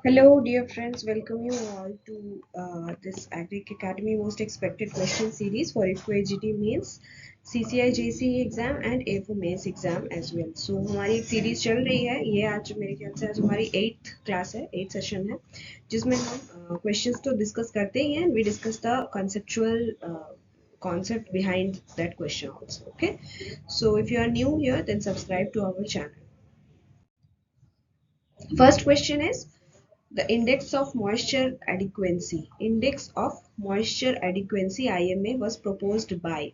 Hello, dear friends. Welcome you all to this Agrick Academy most expected question series for IFFCO AGT Mains, CCI exam and AFO Mains exam as well. So हमारी एक series चल रही है. ये आज मेरे ख्याल से आज हमारी 8th क्लास है, 8th सेशन है, जिसमें हम क्वेश्चंस तो डिस्कस करते ही हैं. We discuss the conceptual concept behind that question also. Okay. So if you are new here, then subscribe to our channel. First question is the index of moisture adequacy. Index of moisture adequacy IMA was proposed by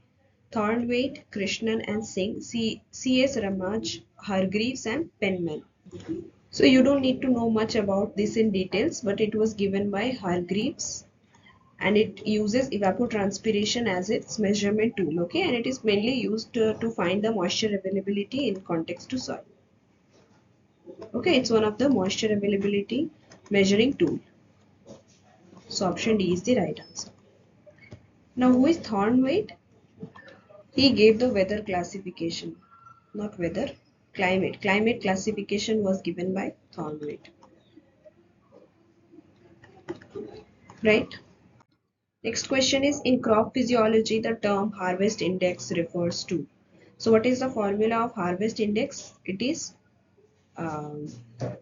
Thornwaite, Krishnan and Singh, C.S. Ramaj, Hargreaves and Penman. So you don't need to know much about this in details, but it was given by Hargreaves and it uses evapotranspiration as its measurement tool. Okay, and it is mainly used to find the moisture availability in context to soil. Okay, it's one of the moisture availability measuring tool. So option D is the right answer. Now who is Thornwaite? He gave the weather classification, not weather, climate. Climate classification was given by Thornwaite. Right? Next question is, in crop physiology, the term harvest index refers to. So what is the formula of harvest index? It is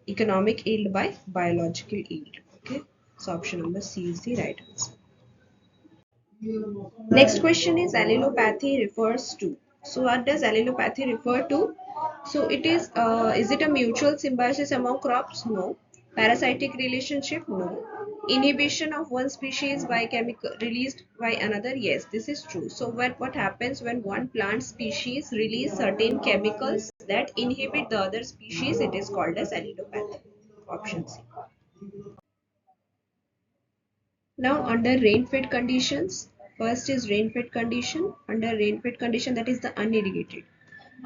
economic yield by biological yield. Okay. So option number C is the right answer. Next question is, allelopathy refers to. So what does allelopathy refer to? So it is it a mutual symbiosis among crops? No. Parasitic relationship? No. Inhibition of one species by chemical released by another? Yes, this is true. So what happens when one plant species release certain chemicals that inhibit the other species? It is called as allelopathy. Option C. Now under rain-fed conditions, first is rain-fed condition. Under rain-fed condition, that is the unirrigated.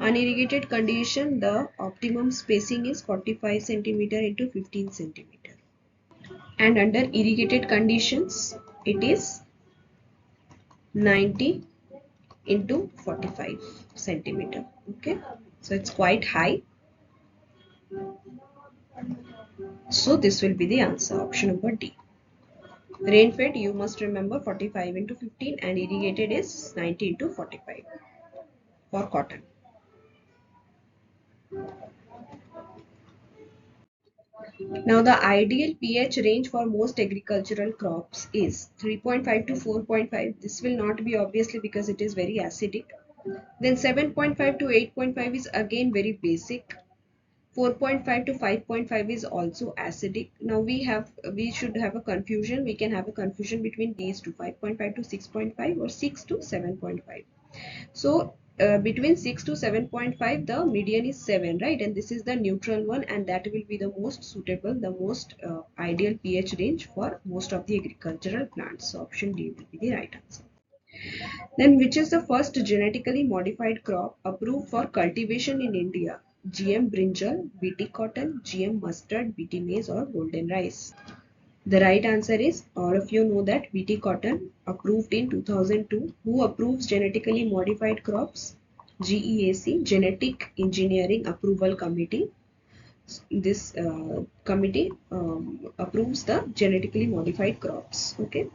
Unirrigated condition, the optimum spacing is 45 centimeter into 15 centimeter. And under irrigated conditions, it is 90 into 45 centimeter. Okay, so it's quite high. So this will be the answer, option number D. Rain-fed, you must remember 45 into 15 and irrigated is 90 into 45 for cotton. Now the ideal pH range for most agricultural crops is 3.5 to 4.5. This will not be obviously because it is very acidic. Then 7.5 to 8.5 is again very basic. 4.5 to 5.5 is also acidic. Now we should have a confusion. We can have a confusion between these two, 5.5 to 6.5 or 6 to 7.5. So between 6 to 7.5 the median is 7, right? And this is the neutral one, and that will be the most suitable, the most ideal pH range for most of the agricultural plants. So option D will be the right answer. Then which is the first genetically modified crop approved for cultivation in India? GM brinjal, BT cotton, GM mustard, BT maize or golden rice? The right answer is, all of you know that BT cotton approved in 2002. Who approves genetically modified crops? GEAC, Genetic Engineering Approval Committee. This committee approves the genetically modified crops. Okay.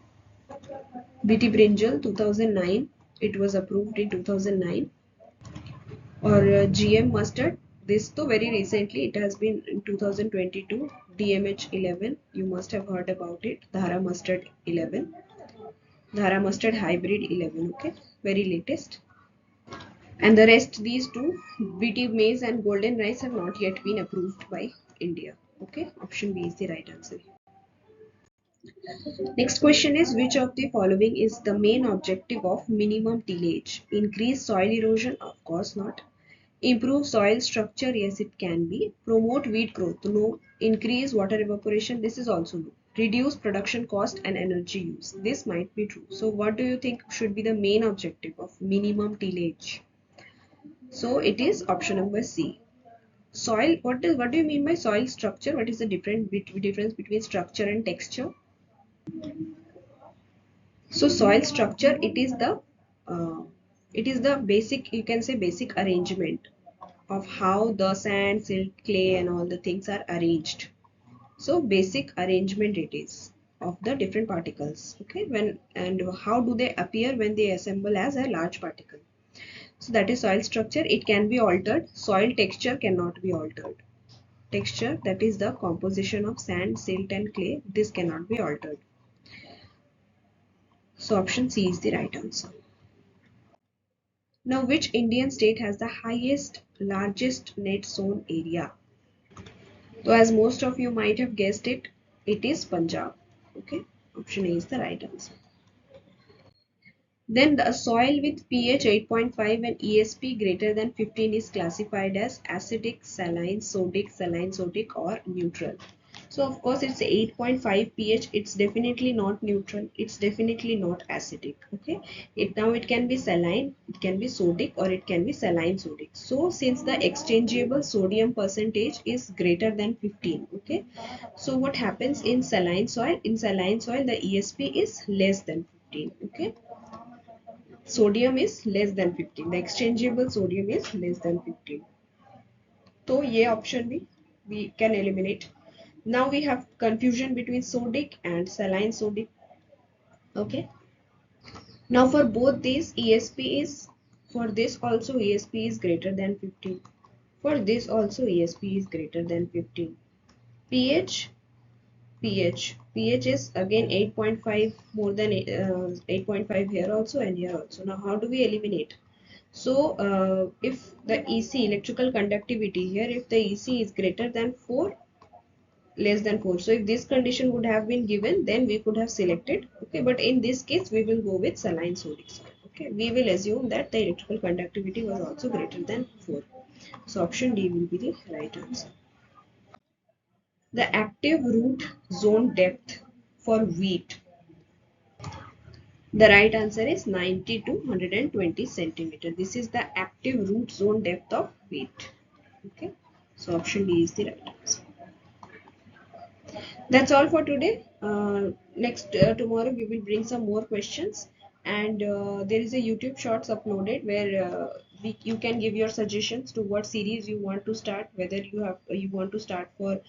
BT brinjal 2009. It was approved in 2009. Or GM mustard. This though very recently, it has been in 2022. DMH 11, you must have heard about it. Dhara mustard 11, Dhara mustard hybrid 11. Okay, very latest. And the rest, these two, BT maize and golden rice, have not yet been approved by India. Okay, option B is the right answer. Next question is, which of the following is the main objective of minimum tillage? Increase soil erosion? Of course not. Improve soil structure? Yes, it can be. Promote weed growth? No. Increase water evaporation? This is also no. Reduce production cost and energy use? This might be true. So what do you think should be the main objective of minimum tillage? So it is option number C. Soil, what do you mean by soil structure? What is the difference between structure and texture? So soil structure, it is the basic, you can say basic arrangement of how the sand, silt, clay and all the things are arranged. So basic arrangement it is of the different particles. Okay, when and how do they appear when they assemble as a large particle? So that is soil structure. It can be altered. Soil texture cannot be altered. Texture, that is the composition of sand, silt and clay. This cannot be altered. So option C is the right answer. Now, which Indian state has the largest net sown area? So as most of you might have guessed it, it is Punjab. Okay, option A is the right answer. Then the soil with pH 8.5 and ESP greater than 15 is classified as acidic, saline, sodic or neutral. So of course it's 8.5 pH, it's definitely not neutral, it's definitely not acidic. Okay, it can be saline, it can be sodic or it can be saline sodic. So since the exchangeable sodium percentage is greater than 15, okay, so what happens in saline soil? In saline soil the ESP is less than 15. Okay, sodium is less than 15, the exchangeable sodium is less than 15. So ये option we can eliminate. Now we have confusion between sodic and saline sodic. Okay, now for both these ESP is, for this also ESP is greater than 15, for this also ESP is greater than 15. pH pH is again 8.5, more than 8.5 here also and here also. Now how do we eliminate? So if the EC, electrical conductivity, here if the EC is greater than 4, less than 4, so if this condition would have been given, then we could have selected. Okay, but in this case we will go with saline sodic soil. Okay, we will assume that the electrical conductivity was also greater than 4. So option D will be the right answer. The active root zone depth for wheat. The right answer is 90 to 120 centimeter. This is the active root zone depth of wheat. Okay, so option D is the right answer. That's all for today. Next tomorrow we will bring some more questions, and there is a YouTube shorts uploaded where you can give your suggestions to what series you want to start. Whether you want to start for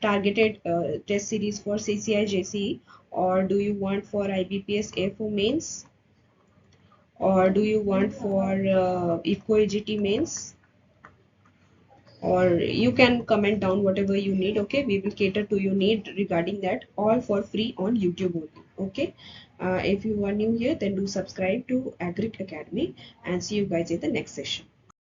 targeted test series for CCI JCE, or do you want for IBPS AFO Mains, or do you want for IFFCO AGT Mains, or you can comment down whatever you need. Okay, we will cater to your need regarding that, all for free on YouTube only. Okay, if you are new here, then do subscribe to Agrick Academy, and see you guys in the next session.